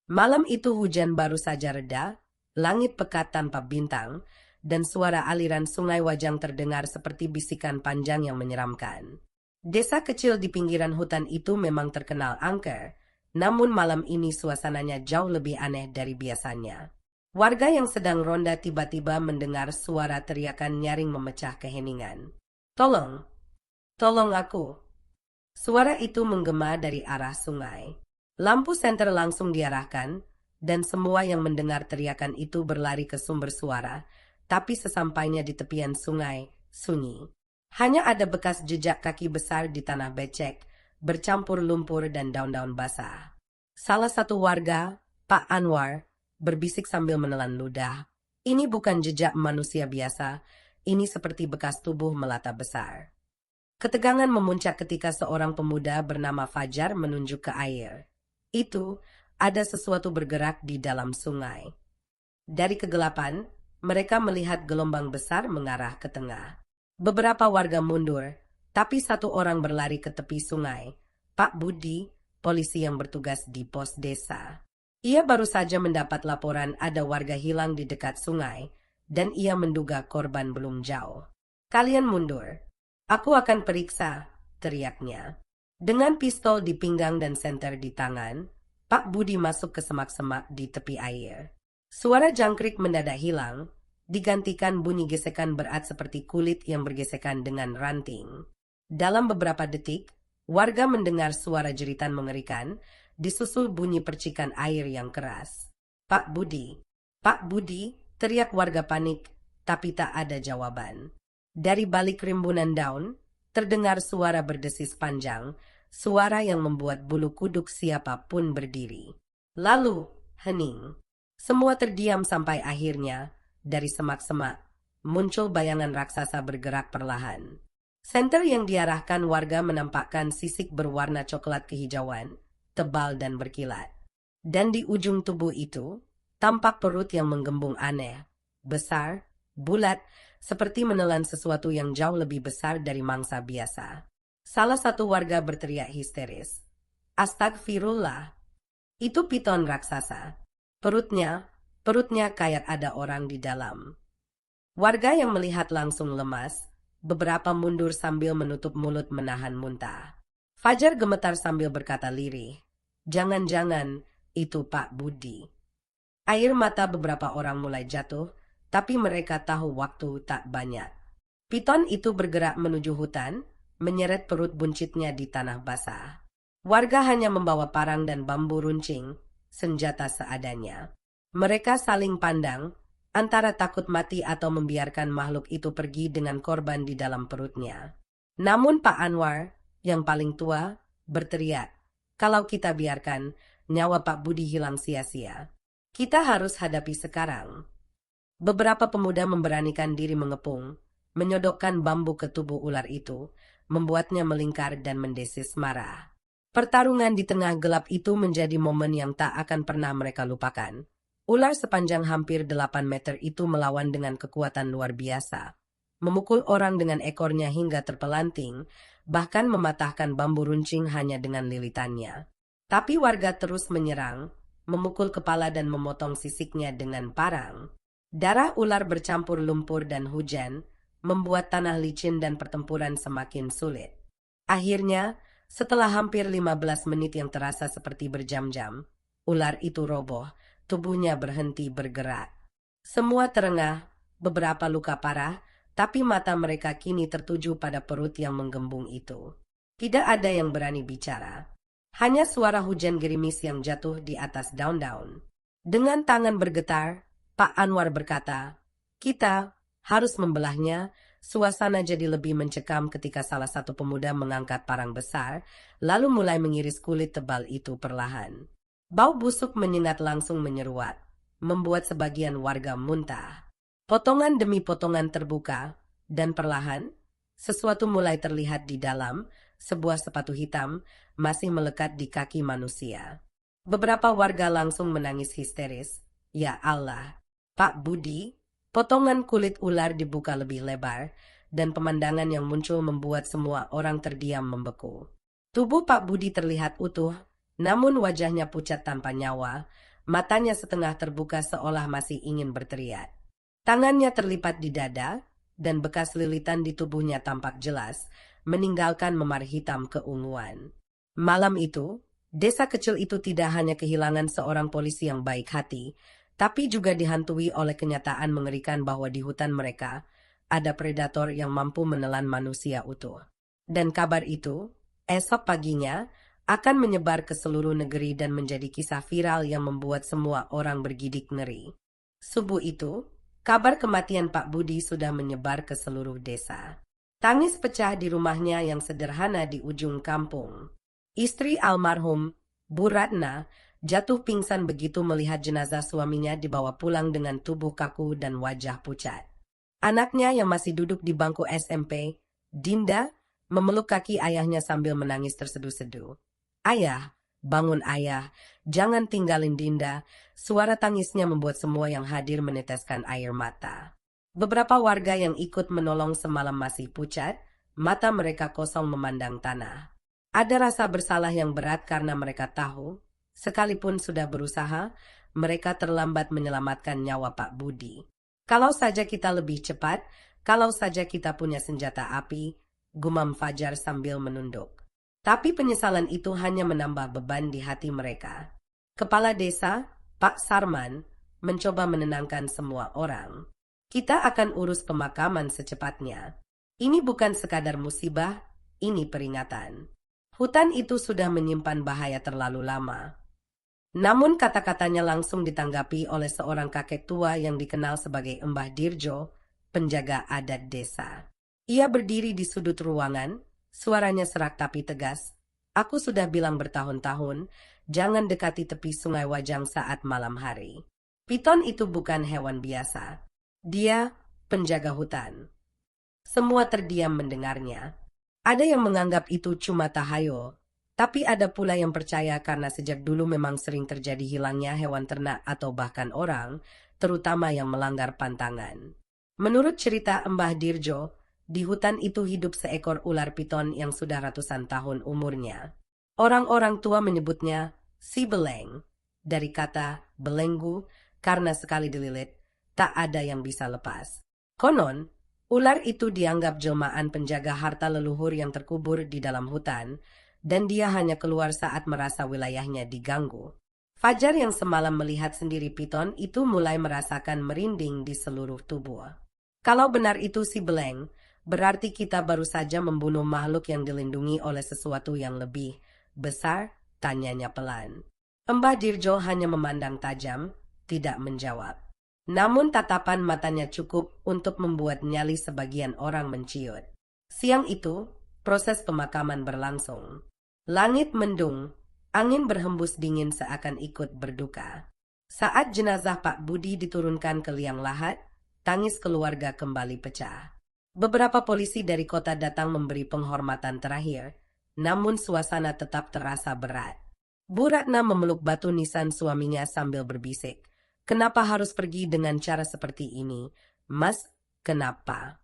Malam itu hujan baru saja reda, langit pekat tanpa bintang, dan suara aliran sungai Wajang terdengar seperti bisikan panjang yang menyeramkan. Desa kecil di pinggiran hutan itu memang terkenal angker, namun malam ini suasananya jauh lebih aneh dari biasanya. Warga yang sedang ronda tiba-tiba mendengar suara teriakan nyaring memecah keheningan. Tolong! Tolong aku! Suara itu menggema dari arah sungai. Lampu senter langsung diarahkan, dan semua yang mendengar teriakan itu berlari ke sumber suara, tapi sesampainya di tepian sungai, sunyi. Hanya ada bekas jejak kaki besar di tanah becek, bercampur lumpur dan daun-daun basah. Salah satu warga, Pak Anwar, berbisik sambil menelan ludah. Ini bukan jejak manusia biasa, ini seperti bekas tubuh melata besar. Ketegangan memuncak ketika seorang pemuda bernama Fajar menunjuk ke air. Itu, ada sesuatu bergerak di dalam sungai. Dari kegelapan, mereka melihat gelombang besar mengarah ke tengah. Beberapa warga mundur, tapi satu orang berlari ke tepi sungai. Pak Budi, polisi yang bertugas di pos desa. Ia baru saja mendapat laporan ada warga hilang di dekat sungai, dan ia menduga korban belum jauh. Kalian mundur. Aku akan periksa, teriaknya. Dengan pistol di pinggang dan senter di tangan, Pak Budi masuk ke semak-semak di tepi air. Suara jangkrik mendadak hilang, digantikan bunyi gesekan berat seperti kulit yang bergesekan dengan ranting. Dalam beberapa detik, warga mendengar suara jeritan mengerikan, disusul bunyi percikan air yang keras. Pak Budi! Pak Budi! Teriak warga panik, tapi tak ada jawaban. Dari balik rimbunan daun, terdengar suara berdesis panjang, suara yang membuat bulu kuduk siapapun berdiri. Lalu, hening. Semua terdiam sampai akhirnya, dari semak-semak, muncul bayangan raksasa bergerak perlahan. Senter yang diarahkan warga menampakkan sisik berwarna coklat kehijauan, tebal dan berkilat. Dan di ujung tubuh itu, tampak perut yang menggembung aneh, besar, bulat, seperti menelan sesuatu yang jauh lebih besar dari mangsa biasa. Salah satu warga berteriak histeris. Astagfirullah. Itu piton raksasa. Perutnya kayak ada orang di dalam. Warga yang melihat langsung lemas, beberapa mundur sambil menutup mulut menahan muntah. Fajar gemetar sambil berkata lirih. Jangan-jangan itu Pak Budi. Air mata beberapa orang mulai jatuh, tapi mereka tahu waktu tak banyak. Piton itu bergerak menuju hutan, menyeret perut buncitnya di tanah basah. Warga hanya membawa parang dan bambu runcing, senjata seadanya. Mereka saling pandang, antara takut mati atau membiarkan makhluk itu pergi dengan korban di dalam perutnya. Namun Pak Anwar, yang paling tua, berteriak, kalau kita biarkan, nyawa Pak Budi hilang sia-sia. Kita harus hadapi sekarang. Beberapa pemuda memberanikan diri mengepung, menyodokkan bambu ke tubuh ular itu, membuatnya melingkar dan mendesis marah. Pertarungan di tengah gelap itu menjadi momen yang tak akan pernah mereka lupakan. Ular sepanjang hampir 8 meter itu melawan dengan kekuatan luar biasa. Memukul orang dengan ekornya hingga terpelanting, bahkan mematahkan bambu runcing hanya dengan lilitannya. Tapi warga terus menyerang, memukul kepala dan memotong sisiknya dengan parang. Darah ular bercampur lumpur dan hujan, membuat tanah licin dan pertempuran semakin sulit. Akhirnya, setelah hampir 15 menit yang terasa seperti berjam-jam, ular itu roboh, tubuhnya berhenti bergerak. Semua terengah, beberapa luka parah, tapi mata mereka kini tertuju pada perut yang menggembung itu. Tidak ada yang berani bicara. Hanya suara hujan gerimis yang jatuh di atas daun-daun. Dengan tangan bergetar, Pak Anwar berkata, kita harus membelahnya. Suasana jadi lebih mencekam ketika salah satu pemuda mengangkat parang besar, lalu mulai mengiris kulit tebal itu perlahan. Bau busuk menyengat langsung menyeruak, membuat sebagian warga muntah. Potongan demi potongan terbuka, dan perlahan, sesuatu mulai terlihat di dalam, sebuah sepatu hitam, masih melekat di kaki manusia. Beberapa warga langsung menangis histeris. Ya Allah, Pak Budi! Potongan kulit ular dibuka lebih lebar, dan pemandangan yang muncul membuat semua orang terdiam membeku. Tubuh Pak Budi terlihat utuh, namun wajahnya pucat tanpa nyawa, matanya setengah terbuka seolah masih ingin berteriak. Tangannya terlipat di dada, dan bekas lilitan di tubuhnya tampak jelas, meninggalkan memar hitam keunguan. Malam itu, desa kecil itu tidak hanya kehilangan seorang polisi yang baik hati, tapi juga dihantui oleh kenyataan mengerikan bahwa di hutan mereka, ada predator yang mampu menelan manusia utuh. Dan kabar itu, esok paginya, akan menyebar ke seluruh negeri dan menjadi kisah viral yang membuat semua orang bergidik ngeri. Subuh itu, kabar kematian Pak Budi sudah menyebar ke seluruh desa. Tangis pecah di rumahnya yang sederhana di ujung kampung. Istri almarhum, Bu Ratna, jatuh pingsan begitu melihat jenazah suaminya dibawa pulang dengan tubuh kaku dan wajah pucat. Anaknya yang masih duduk di bangku SMP, Dinda, memeluk kaki ayahnya sambil menangis terseduh-seduh. "Ayah, bangun ayah, jangan tinggalin Dinda." Suara tangisnya membuat semua yang hadir meneteskan air mata. Beberapa warga yang ikut menolong semalam masih pucat, mata mereka kosong memandang tanah. Ada rasa bersalah yang berat karena mereka tahu, sekalipun sudah berusaha, mereka terlambat menyelamatkan nyawa Pak Budi. "Kalau saja kita lebih cepat, kalau saja kita punya senjata api," gumam Fajar sambil menunduk. Tapi penyesalan itu hanya menambah beban di hati mereka. Kepala desa, Pak Sarman, mencoba menenangkan semua orang. "Kita akan urus pemakaman secepatnya. Ini bukan sekadar musibah, ini peringatan. Hutan itu sudah menyimpan bahaya terlalu lama." Namun kata-katanya langsung ditanggapi oleh seorang kakek tua yang dikenal sebagai Mbah Dirjo, penjaga adat desa. Ia berdiri di sudut ruangan, suaranya serak tapi tegas. "Aku sudah bilang bertahun-tahun, jangan dekati tepi sungai Wajang saat malam hari. Piton itu bukan hewan biasa. Dia penjaga hutan." Semua terdiam mendengarnya. Ada yang menganggap itu cuma tahayul, tapi ada pula yang percaya karena sejak dulu memang sering terjadi hilangnya hewan ternak atau bahkan orang, terutama yang melanggar pantangan. Menurut cerita Mbah Dirjo, di hutan itu hidup seekor ular piton yang sudah ratusan tahun umurnya. Orang-orang tua menyebutnya si beleng, dari kata belenggu, karena sekali dililit, tak ada yang bisa lepas. Konon, ular itu dianggap jelmaan penjaga harta leluhur yang terkubur di dalam hutan, dan dia hanya keluar saat merasa wilayahnya diganggu. Fajar yang semalam melihat sendiri piton itu mulai merasakan merinding di seluruh tubuh. Kalau benar itu si beleng, berarti kita baru saja membunuh makhluk yang dilindungi oleh sesuatu yang lebih besar, tanyanya pelan. Mbah Dirjo hanya memandang tajam, tidak menjawab. Namun tatapan matanya cukup untuk membuat nyali sebagian orang menciut. Siang itu, proses pemakaman berlangsung. Langit mendung, angin berhembus dingin seakan ikut berduka. Saat jenazah Pak Budi diturunkan ke liang lahat, tangis keluarga kembali pecah. Beberapa polisi dari kota datang memberi penghormatan terakhir, namun suasana tetap terasa berat. Bu Ratna memeluk batu nisan suaminya sambil berbisik. "Kenapa harus pergi dengan cara seperti ini, Mas? Kenapa?"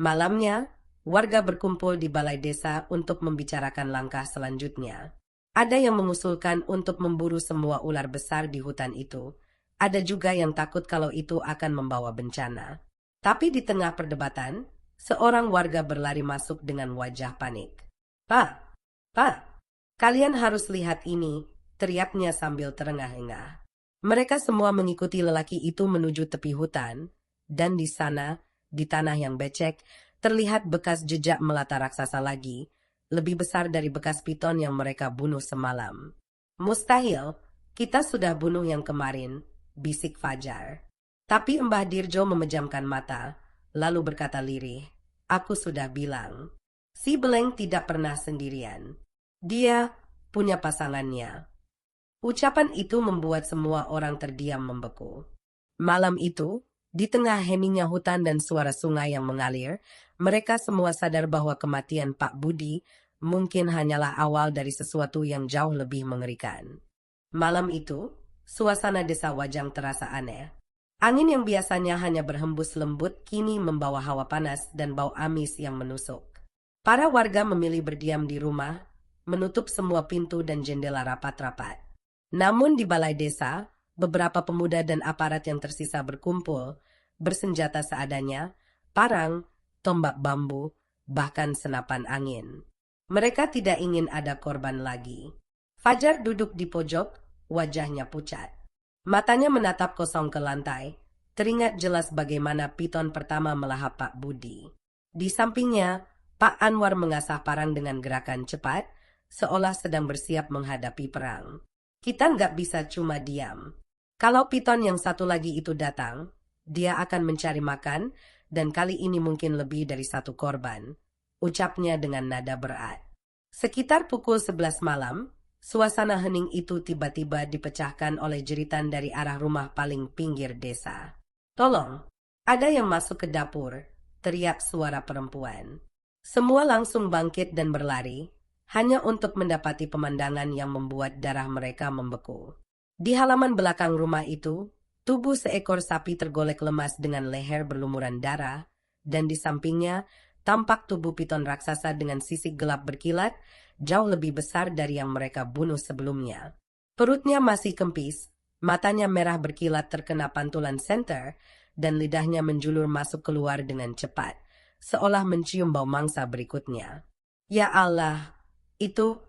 Malamnya, warga berkumpul di balai desa untuk membicarakan langkah selanjutnya. Ada yang mengusulkan untuk memburu semua ular besar di hutan itu. Ada juga yang takut kalau itu akan membawa bencana. Tapi di tengah perdebatan, seorang warga berlari masuk dengan wajah panik. Pak, kalian harus lihat ini," teriaknya sambil terengah-engah. Mereka semua mengikuti lelaki itu menuju tepi hutan, dan di sana, di tanah yang becek, terlihat bekas jejak melata raksasa lagi, lebih besar dari bekas piton yang mereka bunuh semalam. "Mustahil, kita sudah bunuh yang kemarin," bisik Fajar. Tapi Mbah Dirjo memejamkan mata, lalu berkata lirih, "Aku sudah bilang, si beleng tidak pernah sendirian. Dia punya pasangannya." Ucapan itu membuat semua orang terdiam membeku. Malam itu, di tengah heningnya hutan dan suara sungai yang mengalir, mereka semua sadar bahwa kematian Pak Budi mungkin hanyalah awal dari sesuatu yang jauh lebih mengerikan. Malam itu, suasana desa Wajang terasa aneh. Angin yang biasanya hanya berhembus lembut kini membawa hawa panas dan bau amis yang menusuk. Para warga memilih berdiam di rumah, menutup semua pintu dan jendela rapat-rapat. Namun di balai desa, beberapa pemuda dan aparat yang tersisa berkumpul, bersenjata seadanya, parang, tombak bambu, bahkan senapan angin. Mereka tidak ingin ada korban lagi. Fajar duduk di pojok, wajahnya pucat. Matanya menatap kosong ke lantai, teringat jelas bagaimana piton pertama melahap Pak Budi. Di sampingnya, Pak Anwar mengasah parang dengan gerakan cepat, seolah sedang bersiap menghadapi perang. Kita nggak bisa cuma diam. Kalau piton yang satu lagi itu datang, dia akan mencari makan, dan kali ini mungkin lebih dari satu korban, ucapnya dengan nada berat. Sekitar pukul 11 malam, suasana hening itu tiba-tiba dipecahkan oleh jeritan dari arah rumah paling pinggir desa. Tolong, ada yang masuk ke dapur, teriak suara perempuan. Semua langsung bangkit dan berlari, hanya untuk mendapati pemandangan yang membuat darah mereka membeku. Di halaman belakang rumah itu, tubuh seekor sapi tergolek lemas dengan leher berlumuran darah, dan di sampingnya tampak tubuh piton raksasa dengan sisik gelap berkilat, jauh lebih besar dari yang mereka bunuh sebelumnya. Perutnya masih kempis, matanya merah berkilat terkena pantulan senter, dan lidahnya menjulur masuk keluar dengan cepat, seolah mencium bau mangsa berikutnya. Ya Allah, itu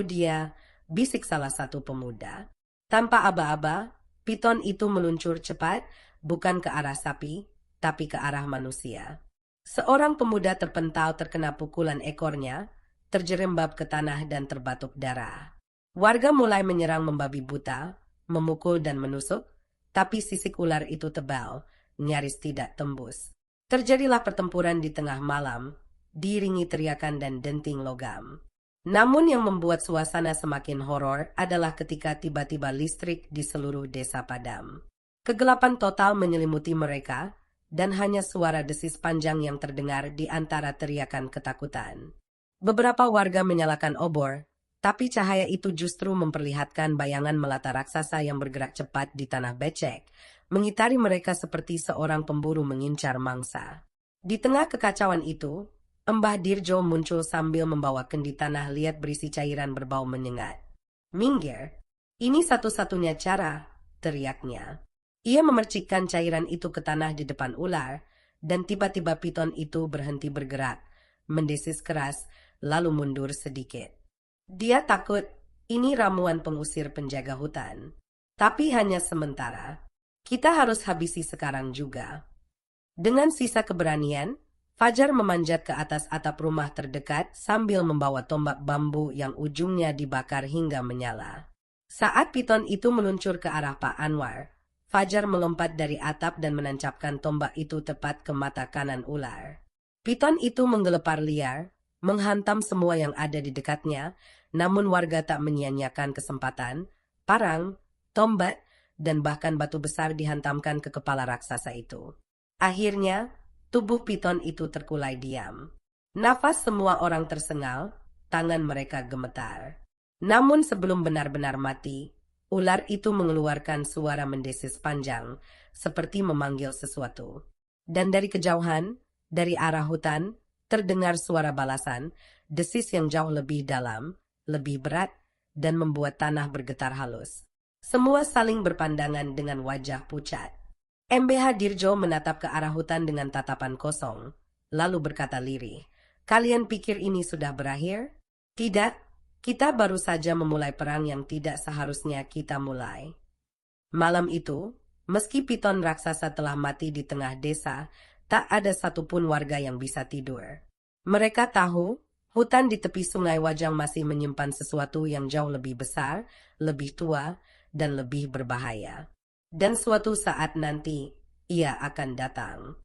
dia, bisik salah satu pemuda. Tanpa aba-aba, piton itu meluncur cepat, bukan ke arah sapi, tapi ke arah manusia. Seorang pemuda terpental terkena pukulan ekornya, terjerembab ke tanah dan terbatuk darah. Warga mulai menyerang membabi buta, memukul dan menusuk, tapi sisik ular itu tebal, nyaris tidak tembus. Terjadilah pertempuran di tengah malam, diiringi teriakan dan denting logam. Namun yang membuat suasana semakin horor adalah ketika tiba-tiba listrik di seluruh desa padam. Kegelapan total menyelimuti mereka, dan hanya suara desis panjang yang terdengar di antara teriakan ketakutan. Beberapa warga menyalakan obor, tapi cahaya itu justru memperlihatkan bayangan melata raksasa yang bergerak cepat di tanah becek, mengitari mereka seperti seorang pemburu mengincar mangsa. Di tengah kekacauan itu, Mbah Dirjo muncul sambil membawa kendi tanah liat berisi cairan berbau menyengat. "Minggir, ini satu-satunya cara," teriaknya. Ia memercikkan cairan itu ke tanah di depan ular, dan tiba-tiba piton itu berhenti bergerak, mendesis keras, lalu mundur sedikit. Dia takut, ini ramuan pengusir penjaga hutan. Tapi hanya sementara. Kita harus habisi sekarang juga. Dengan sisa keberanian, Fajar memanjat ke atas atap rumah terdekat sambil membawa tombak bambu yang ujungnya dibakar hingga menyala. Saat piton itu meluncur ke arah Pak Anwar, Fajar melompat dari atap dan menancapkan tombak itu tepat ke mata kanan ular. Piton itu menggelepar liar, menghantam semua yang ada di dekatnya, namun warga tak menyia-nyiakan kesempatan. Parang, tombak, dan bahkan batu besar dihantamkan ke kepala raksasa itu. Akhirnya, tubuh piton itu terkulai diam. Nafas semua orang tersengal, tangan mereka gemetar. Namun sebelum benar-benar mati, ular itu mengeluarkan suara mendesis panjang, seperti memanggil sesuatu. Dan dari kejauhan, dari arah hutan, terdengar suara balasan, desis yang jauh lebih dalam, lebih berat, dan membuat tanah bergetar halus. Semua saling berpandangan dengan wajah pucat. MBH Dirjo menatap ke arah hutan dengan tatapan kosong, lalu berkata lirih, "Kalian pikir ini sudah berakhir? Tidak, kita baru saja memulai perang yang tidak seharusnya kita mulai." Malam itu, meski piton raksasa telah mati di tengah desa, tak ada satupun warga yang bisa tidur. Mereka tahu, hutan di tepi sungai Wajang masih menyimpan sesuatu yang jauh lebih besar, lebih tua, dan lebih berbahaya. Dan suatu saat nanti, ia akan datang.